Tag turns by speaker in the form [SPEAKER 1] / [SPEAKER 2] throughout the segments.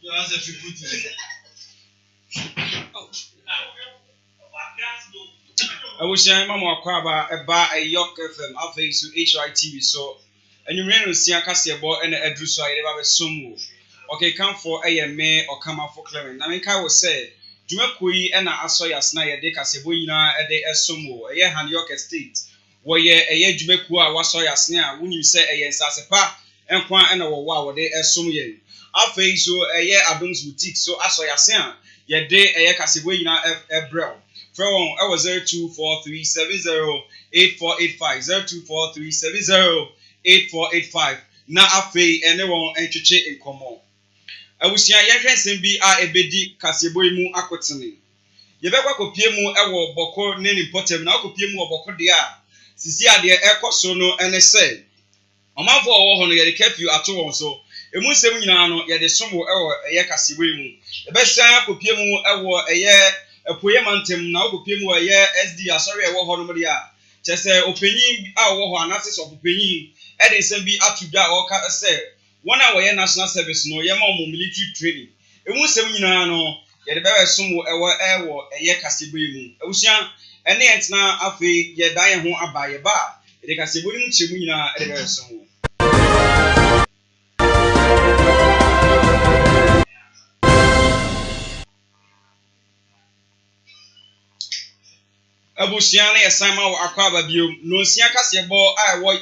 [SPEAKER 1] I was saying, Mamma Quaba, a bar, a York FM, Alpha to HITV, so, and you ran with Siacasia boy and a Drusa, I have a sumo. Okay, come for AMA or come out for Clement. I mean, I will say, Jumekui and I saw your snare, de Casabuina, a day as sumo, a year hand York Estate, where a year Jumekua was saw your snare, when you say a yes as a pa, and Quan and a wow, they as sumo. Alpha so a year Adams boutique, so I saw your snare, your day a year Casabuina a brow. From I was 0243708485 0243708485. Now I pay anyone and to check in common. I was here, yes, be a bedi Caseboimu Aquatini. You better copy mu ewo boko neni potem na copy mu boko dia. Sisia de eko sono ene say. Omanfo owo hono ye de curfew ato won so. Emu sem nyina no ye de somo ewo eye Caseboimu. E be san copy mu ewo eye epoye mantem na copy mu eye SD asori ewo hono dia. Chese openyin a wo ho anasis of openyin e de sem bi atudwa o ka say one hour national service no ye ma military training. Emu sem nyina no ye de be somo ewo eye Caseboimu. Ewusia ene entina afi ye dan ye ho abaye ba ye de Caseboimu chemu nyina e de be somo. Abusia na yesama wo akwaba biom no nsia kasebo a wo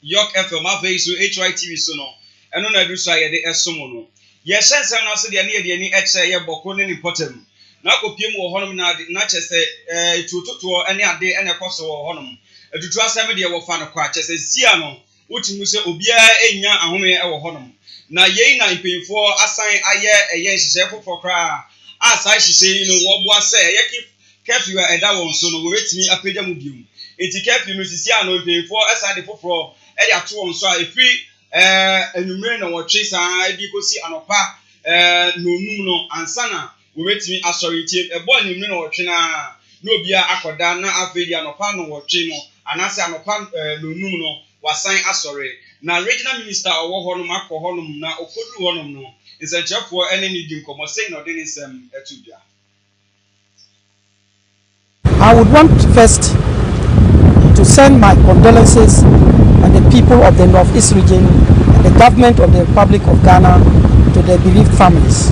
[SPEAKER 1] York FM afi so HYTV so no eno na du so ye de esomo no ye hensem na so de ne ye de ni eche ye boko ne ni potem na kopiem wo honom na chese tutoto ene ade ene koso wo honom edutu asem de wo fa no kwa chese sia no utimu se obia enya ahome e wo honom na ye na impeyfo asan aye eye hihye fofo kra asa hihye no wo bo asa ye curfew eda won so no wetimi apagya mu biom enti curfew no sisi ano impeyfo asa de foforo e de ato won so a efi enumere na wo twe san e bi kosi anopa nonum no ansana wetimi asori tie e bo enumere na wo twe na obia akoda na afedi anopa no wo twe no anase anopa nonum no wasan asori na regional minister owo honum akohonum na okodu honum no nsenchefo ene ni di nkomo sei no de nisem etudua.
[SPEAKER 2] I would want first to send my condolences and the people of the Northeast region and the government of the Republic of Ghana to their bereaved families.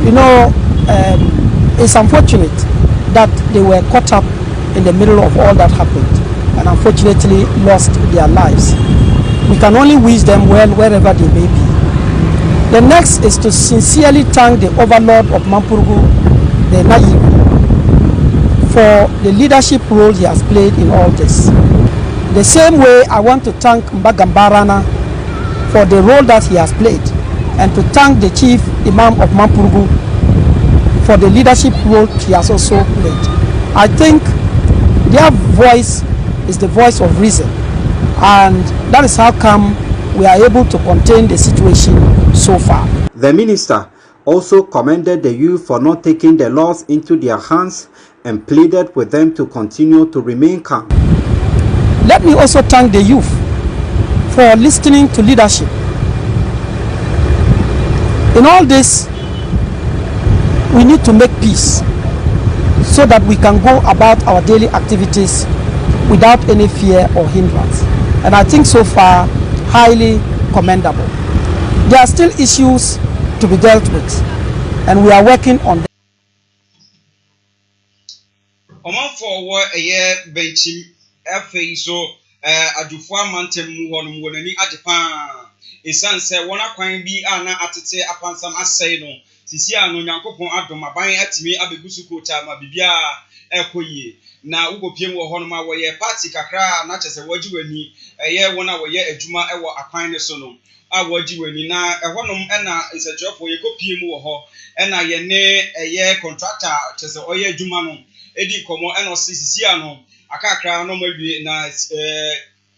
[SPEAKER 2] You know, it's unfortunate that they were caught up in the middle of all that happened and unfortunately lost their lives. We can only wish them well wherever they may be. The next is to sincerely thank the overlord of Mampurgu, the Nayib, for the leadership role he has played in all this. The same way I want to thank Mbagambarana for the role that he has played and to thank the chief imam of Mampurgu for the leadership role he has also played. I think their voice is the voice of reason, and that is how come we are able to contain the situation so far.
[SPEAKER 3] The minister also commended the youth for not taking the laws into their hands and pleaded with them to continue to remain calm.
[SPEAKER 2] Let me also thank the youth for listening to leadership. In all this, we need to make peace so that we can go about our daily activities without any fear or hindrance. And I think so far, highly commendable. There are still issues to be dealt with, and we are working on them.
[SPEAKER 1] Omanfo wo eye benchim afi so adufo amantem mu honum wonani ajepa esanse wona kwan bi ana atete apansam asai no sisi anu nyankopon adom aban atimi abegusu kota ma bibia ekoyie na ugopiem wo honum a wo ye party kakra na chese waji wani eye wona wo ye adwuma ewo akwan ne so no a waji wani na ehonum na isejofo ye kopiem wo ho na ye ne eye contractor chese oye adwuma no edi komo eno sisi ano akakra no mawie na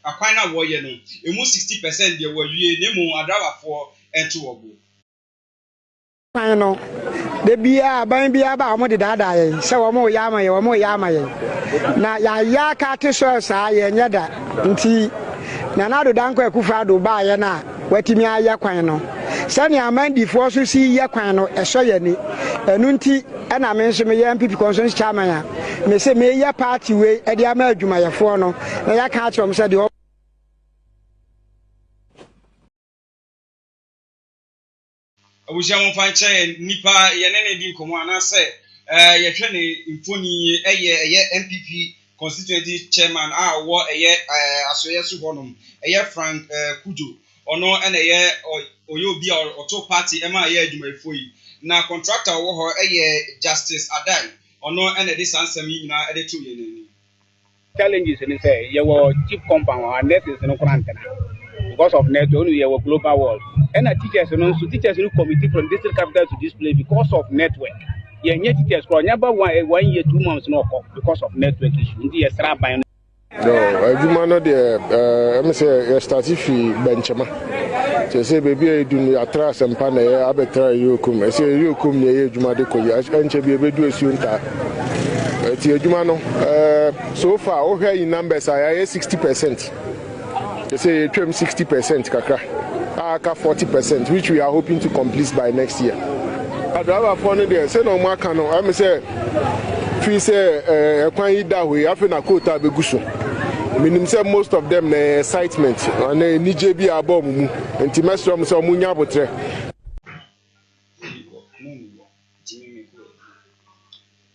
[SPEAKER 1] akwan na wo ye no emu 60% de wo wie nemu adrawafo ento obo
[SPEAKER 4] kwan no de bia ban bia ba mo de dada ye se wo mo ya amaye na ya ka te so sa ye nyada nti na na do danko ekufa do ba ye na watimi aye kwan no Sani amandi for so see ya kwan no ehso ye ni enu nti na me nso me ya MPP constituency chairman ya me say me ya party we e dia ma adwumayefo no na ya ka achom say de
[SPEAKER 1] abuja mo fanche nipa ye ne di nkomo anase ye hwe ne mfoni eye MPP constituency chairman wo eye asoye so honom eye Frank Kujo ono na eye oyobi oto party ema ye adwumayefo yi na contractor wo ho eye Justice Adai ono na this answer mi nyina e de to ye nani
[SPEAKER 5] challenges ni say ye wo cheap compound and net is no quarantine because of net only ye wo global world and teachers no so teachers no committee from district capital to display because of network ye nye teachers for nyaba 1 year 2 months no because of network issue ndi ye sra ban
[SPEAKER 6] no adwuma no de em say start fi benchema say say baby e dun atra sempa na ye abetra yokum say yokum ne ye adwuma de koyi anche bi ebedu esunta ti adwuma no so far o hwe in numbers are 60%. They say 60% kakra. Aka 40%, which we are hoping to complete by next year. I drive for there. Say no more canon. I say, free say kwan ida we afi na quota beguso. Minim say most of them na excitement and nije bi abom mu. Enti mesrom say omunya botre.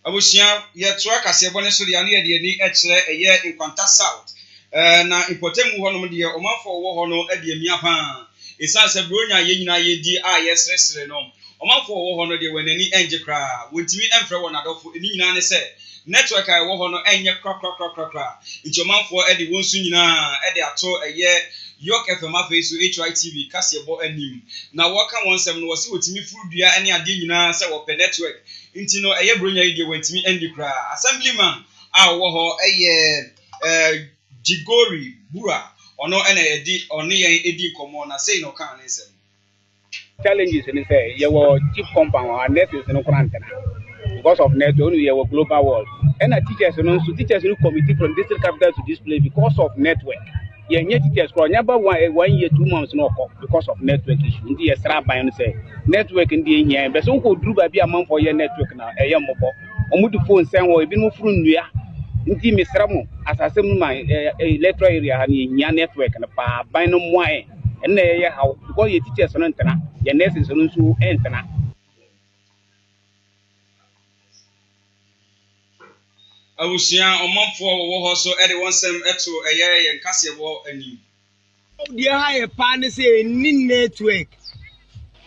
[SPEAKER 1] Abusia ye twa kase bone so de ane ye ni ekire eye Nkwanta South na impotemu ho no de omanfo wo ho no de amia pa esanse bronya ye nyina ye di a ye sresre no omanfo wo ho no de wanani enje kra wontimi emfre wo na dofo ni nyina ne se network ai wo ho no enye kra nti omanfo e de wonsu nyina e de ato eye York FM afeso HYTV kasebo anim na waka wonsem no wose wotimi furudua ene ade nyina se wo pe network nti no eye bronya yi de wantimi endi kra assemblyman a wo ho eye Jigori Bura ono ene edi oni yen edi komo na say no kan nsem
[SPEAKER 5] challenges ni say ye wo cheap compound and net is no quarantine because of net only ye wo global world and teachers no so teachers no committee from district capital to display because of network ye nye teachers for nyaba 1 year 2 months no because of network issue ndi ye sra ban no say network ndi ehia be so ko duru ba bi amam for ye network na eye mbobo omudu phone sen wo ebi no furu nnua nti misramu asasem no ma electoral area ha ni ehia network na pa ban no moae enne ye how because ye teachers no ntena ye nurses no nso entena
[SPEAKER 1] awusia omanfo wo ho so e de wonsem eto eye ye nkasebo anim
[SPEAKER 7] die ha ye pa ne se ni network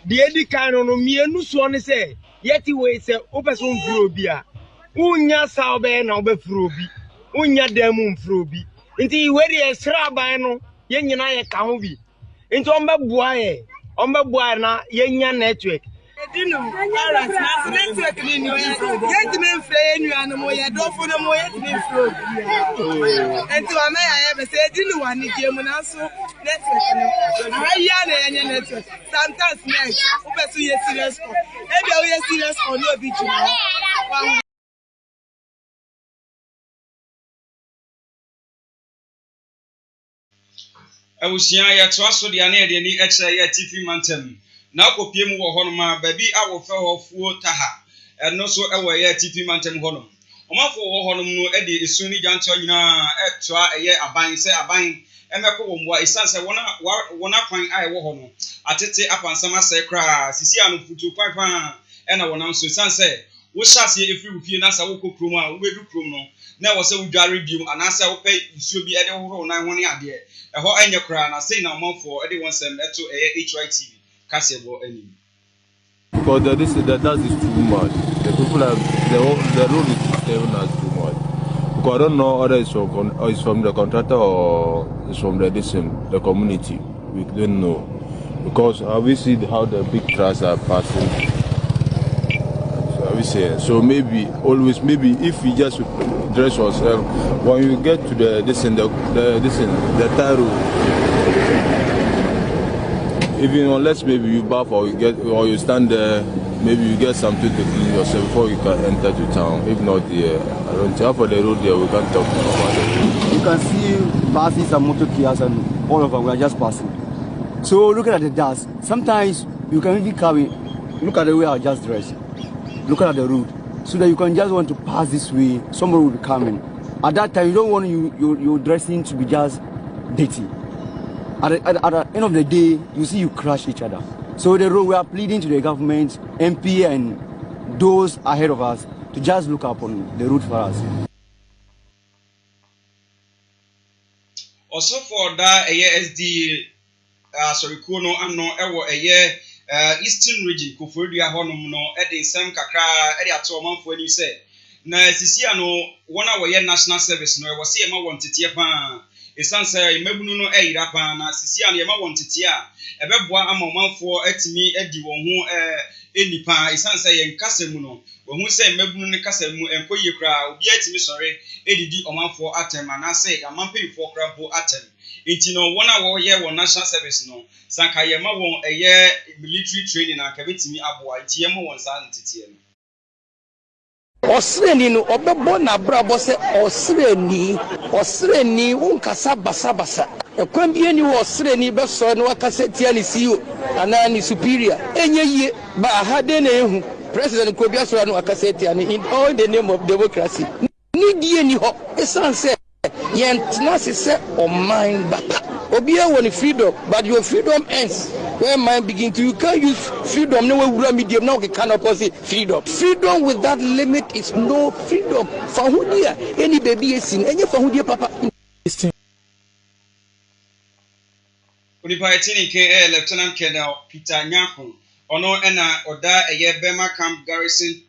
[SPEAKER 7] die di kan no mienu so ne se yeti we se opeso mfuro bi a unya sa obe na obe furo bi unya demu mfuro bi nti we de sra ban no ye nyina ye ka ho bi nti ombe bua na ye nya network
[SPEAKER 8] Dino, alright, now network ni get me free nu anamo ye do for no mo yet me free. Enti wa na ya be say dino wa ni game na so network no. Aya na ye network. Sometimes night, u be so ye serious call. E be o ye serious call no be true.
[SPEAKER 1] awusia ya twaso de ane de ni ekire ye TV mantem na akopie mu wo hono ma ba bi awofe hofuo taha eno so ewo ye TV mantem hono omafo wo hono no e de esuni janto nyina etwa eye aban se aban emeko wo mwa isanse wona kwan ai wo hono atete apansama se kra sisi anu futu kwan ena wona nso isanse wo hyase efiri wufie na sa wo kokrom a wo bedu krom no na wo se wo dware biom anasa wo pe isuo bi e de horo na ho ne ade eho enye kra na sei na omafo e de wonsem eto eye HYTV kasebo anim
[SPEAKER 9] because that is too much. The people are the road is telling us too much. Because I don't know whether it's from the contractor or it's from the community. We don't know because we see how the big trucks are passing. So we say so maybe if we just dress ourselves when you get to the tire road. Even unless maybe you bath or you stand there, maybe you get something to clean yourself before you can enter to town. If not, I don't care for the road there. We can't talk about it.
[SPEAKER 10] You can see buses and motor cars and all of them. We are just passing. So looking at the dust, sometimes You can even carry, look at the way I just dressed. Look at the road. So that you can just want to pass this way, somebody will be coming. At that time, you don't want your dressing to be just dirty. At the end of the day, you see you crash each other. So the road, we are pleading to the government, MP and those ahead of us to just look up on the road for us.
[SPEAKER 1] Also for that, SD, Kono ano ewo Eastern region Koforidua honum no edi nsem kakra edi ato manfo ani se na sisi ano wona wo national service no wo se ema won tete pa esanse emabunu no eyira pa na sisi ano ema won tete a ebeboa ama manfo atimi edi won ho enipa esanse ye nkasemu no wo hu se emabunu ne kasemu enkoye kra obi atimi sore edidi omanfo atem na se amampefo kra bo atem. Inti no wona wo ye won national service no sanka ye ma won military training and kabetimi aboa inti ye ma won san titie no
[SPEAKER 11] Osreni no obebo na brabo se osreni unkasa basa ekwan bi ani osreni be so no akasa tia ni CEO ana ni superior enye ye ba ha de na ehu president ko bia so no akasa tia ni in all the name of democracy ni die ni ho esanse yentna se o mind bapa obia won freedom but your freedom ends when mind begin to you can't use freedom no we medium now cannot cause freedom with that limit is no freedom for who dia any baby esin enye for who dia papa
[SPEAKER 1] Onipa etini ke Lieutenant Colonel Peter Nyako ono ena oda Bema Camp Garrison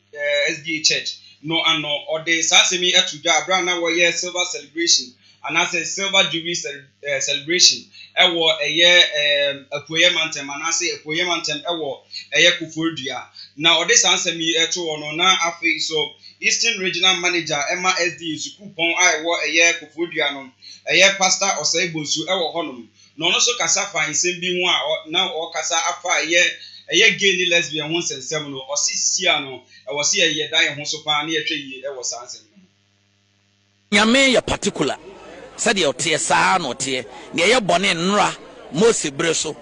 [SPEAKER 1] SDA Church no ano ode sasemi etudwa abra na wo ye silver celebration and as a silver jubilee celebration ewo apoye mantem and as apoye mantem ewo Koforidua na ode sasemi eto ono na afi so Eastern Regional Manager Emma SD Zukupon ewo Koforidua no Pastor Osaibosu ewo honum no no so kasa fa nsem bi ho a na o kasa afa gay ni lesbian ho sensem no osisi ano wo se ye dan ho so pa na ye hwe yi wo sansem
[SPEAKER 11] nyame ya particular said ye otie saa no otie ne ye bone nra Mose bre so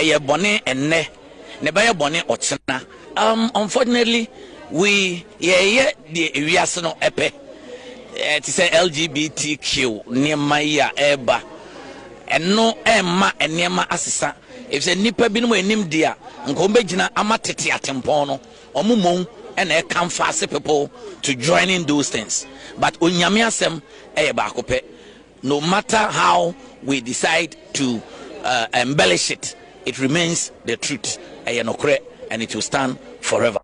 [SPEAKER 11] ye bone enne ne ba ye bone ochena unfortunately we ye the wiase no epe it is LGBTQ niema ya eba eno emma enema asesa if say nipa bi no enim dia nko begina amatete atempon no omumon ena e can fast people to join in those things but onyame asem e ba akope no matter how we decide to embellish it, it remains the truth and it will stand forever.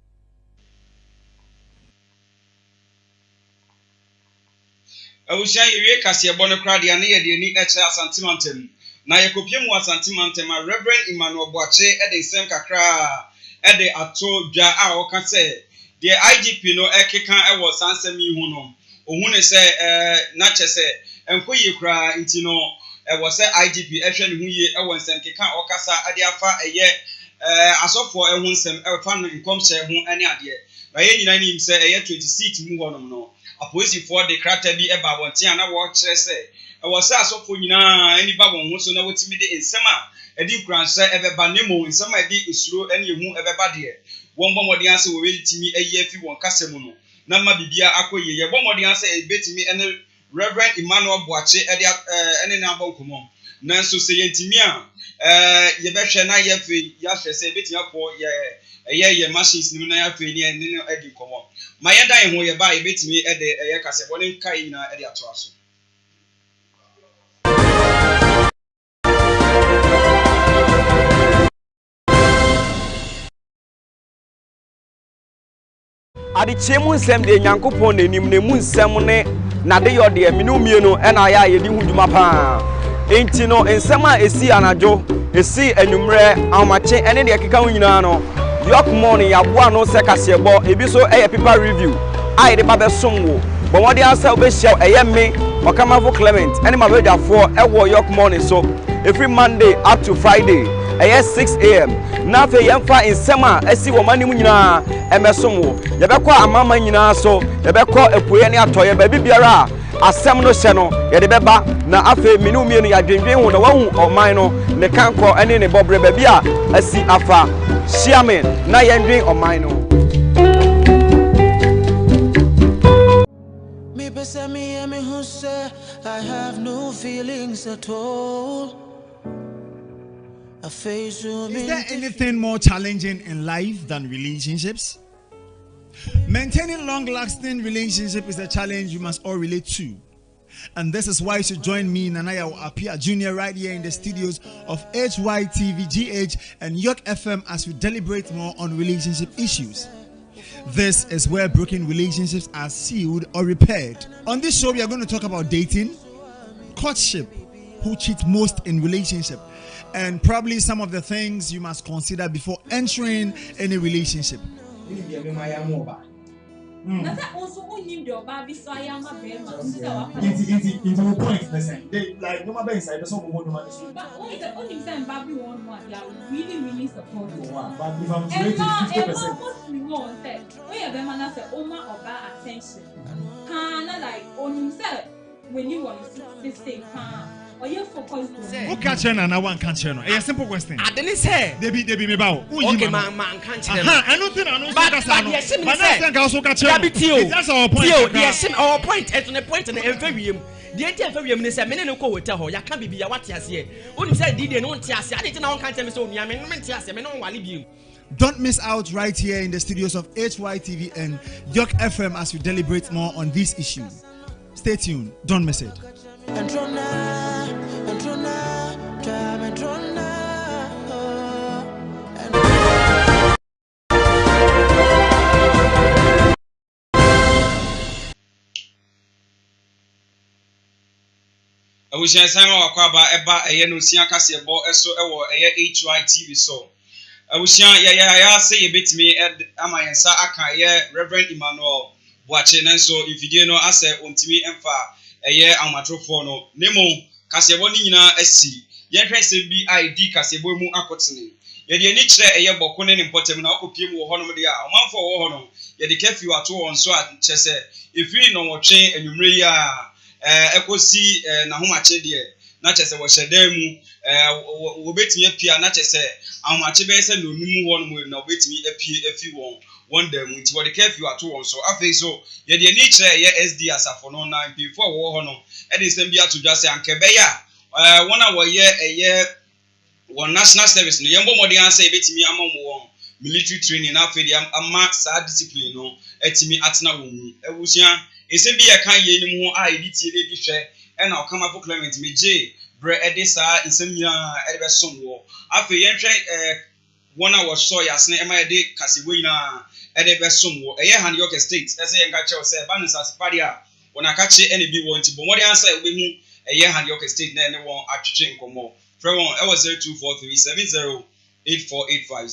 [SPEAKER 1] Awusha ire kase bono krade ane ye de ni eche asantimantem na yekopiem wa asantimantem Reverend Emmanuel Boache e de nsem kakra e de ato dwa a o ka se the IGP no ekeka e wo sansem yi hu no ohun ne se na che se enkoyi kra nti no e wo se IGP ehwe ne hu ye e wo nsem keka o kasa ade afa eye asofo e hu nsem e fa no nkomse hu ane ade na ye nyina nim se eye 26 mu honom no apolisi for the krater bi eba wonten na wo kire se e wo se asofo nyina ani ba won ho so na wotimi de nsema edi kranse ebeba nemo nsema edi usuro ene ehu ebeba de won bomodi anse wo welitimi ayi afi won kasemu no na ma bibia akoye ye bomodi anse ebetimi ene Reverend Emmanuel Boache edi ene na bankomo na so se yentimi a ye behwe na ye fi ya hwe se ebetimi akọ ye machines ni na ya fi ni ene no edi komo ma ye dan ho ye ba ebetimi ede ye kasebo ne kai na edi ato aso
[SPEAKER 12] ade chemu nsem de nyankopon nanim ne mu nsem ne nade yo de minu mienu ena ya ye di huduma pa enti no nsem a esi anajo esi anwumre amache ene de keka nyina no yok morning ya boa no se kasebo ebi so eye paper review ai de ba be sonwo bo wode asa obe hia eye me okamafo Clement ene ma be dafo ewo yok morning so every Monday up to Friday 6 a.m. na fe yemfa insema asi wo manim nyina emesom wo ye bekọ amama nyina so ye bekọ epoye ne atoye ba bibiara asɛm no hyɛ no yɛde bɛba na afei mene umienu yɛadwendwen ho na wahu ɔman no ne kankɔ ɛne ne bɔbrɛ baabi a asi afa hyia me na yɛndwen ɔman no.
[SPEAKER 13] I have no feelings at all.
[SPEAKER 14] Is there anything more challenging in life than relationships? Maintaining long-lasting relationship is a challenge you must all relate to. And this is why you should join me, Nanaya Apia Jr., right here in the studios of HYTV, GH, and York FM as we deliberate more on relationship issues. This is where broken relationships are sealed or repaired. On this show, we are going to talk about dating, courtship, who cheats most in relationship, and probably some of the things you must consider before entering any relationship.
[SPEAKER 15] That's also only the baby so I am a baby.
[SPEAKER 14] Into point, listen. They like no matter inside, there's no one no matter.
[SPEAKER 15] But only the only time baby one, they are really supportive.
[SPEAKER 14] But if I'm rated 50%,
[SPEAKER 15] mostly one said, we have a man as a Oma or bad attention. Kana like on himself when you want to say, or you focus on.
[SPEAKER 14] Who catch you and I want catch you? A simple question.
[SPEAKER 16] I didn't say.
[SPEAKER 14] They be me bow.
[SPEAKER 16] Okay, man, catch you.
[SPEAKER 14] I don't think I know.
[SPEAKER 16] But I think I also catch you.
[SPEAKER 14] That's our point.
[SPEAKER 16] Yes, our point. At the point in the very. The entire very minister, many no go tell her. You can't be what you say. Only said did you know Tiasi? I didn't know can't tell me so. I mean, Tiasi, I don't want to leave you.
[SPEAKER 14] Don't miss out right here in the studios of HYTV and York FM as we deliberate more on these issues. Stay tuned. Don't miss it.
[SPEAKER 1] Awusia Simon Wakwaba eba eye no sia kase ebo eso ewo eye HYTV so. Awusia ya say yebetimi ama yensa aka eye Reverend Emmanuel Boache nanso ifidie no ase ontimi emfa eye amatrofo no nemo kase ebo ni nyina asi yenhwe se bi ID kase ebo mu akotene yede ni kire eye boko ne mpotem na okopiem wo honom de a omanfo wo ho no yede kafi ato won so a chese ifiri no wotwe anwumre ya ekosi na homache de na chese wo hyeda mu wo betimi apia na chese ahomache be se no num ho no mu na wo betimi apia afi won da mu nti wo de kafi ato won so afei so yede ni kire ye SD asafo no na before wo ho no e de sem bia to dwase ankebe ya wona wo ye eye won national service no yembo modi ansa e betimi amamu won military training na afei de ama sa discipline no etimi atena wo mu ewusia ese bi yakan ye nim ho a editie de hwe e na okama for Clement meje bre edisa nsem nyina e be som wo afi yenhwe wona wo so yasne e ma de kasewe nyina e de be som wo eye Han York State ese yenga che o se banisa sipari a wona ka che ene bi won ti bo modi ansa e be hu eye Han York State na ene won atwetwe nkomo frɛ won e was 024370 8485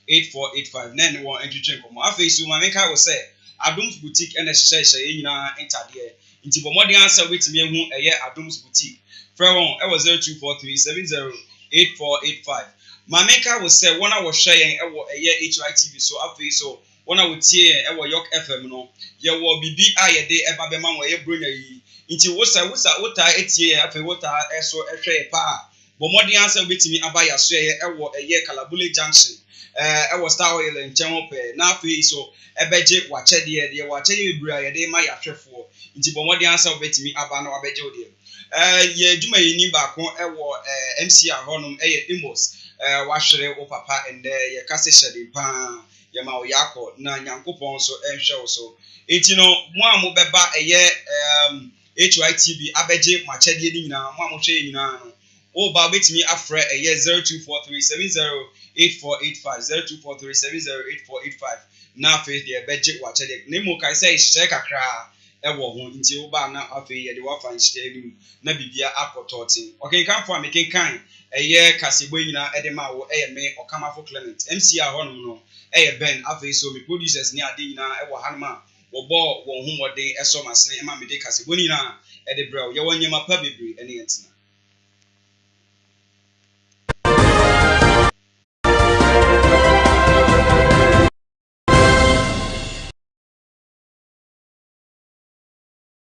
[SPEAKER 1] 0243708485 na ene won atwetwe nkomo afi so ma menka wo se Adums Boutique and a share nyina entade nti bomodi answer wetimi ehu eye Adums Boutique frɛ won e was 0243708485 mameka wo say wona wo hwɛ yen e wo eye HYTV so afei so wona wo tie yen e wo York FM no ye wo bibi a ye de eba be ma wo ye bronya yi nti wo say wo ta etie yen afei wo ta eso ehwɛ pa bomodi answer wetimi abaya so ye e wo eye Kalabule Junction e wo Star Oil nchen pe na afei so ebeje wache de wache ye bra ye de ma ya hwefo nti bomodi ansa obetimi aba na wabeje ode ye dwuma yini ba ko ewo MCA honum ye Emos wahwere wo papa ende ye kase hyede pa ye ma wo yakọ na nyankopon so enhwe wo so nti no mo amu beba eye HYTV abeje wache de nyina mo amu hwe nyina no o ba betimi afre eye 0243708485 0243708485 na afi de beje wache de nemo kai say hye kakra ewo ho nti wo ba na afi ye de wa fan hye nim na bibia akototin okenkanfo amekenkan eye kasebo nyina ede ma wo eye me okamafo Clement MCA honum no eye Ben afi so me producers ni ade nyina ewo hanma wo bo wo hu modern eso masene ma me de kasebo nyina ede bra ye wonyema pa bebre ene yentina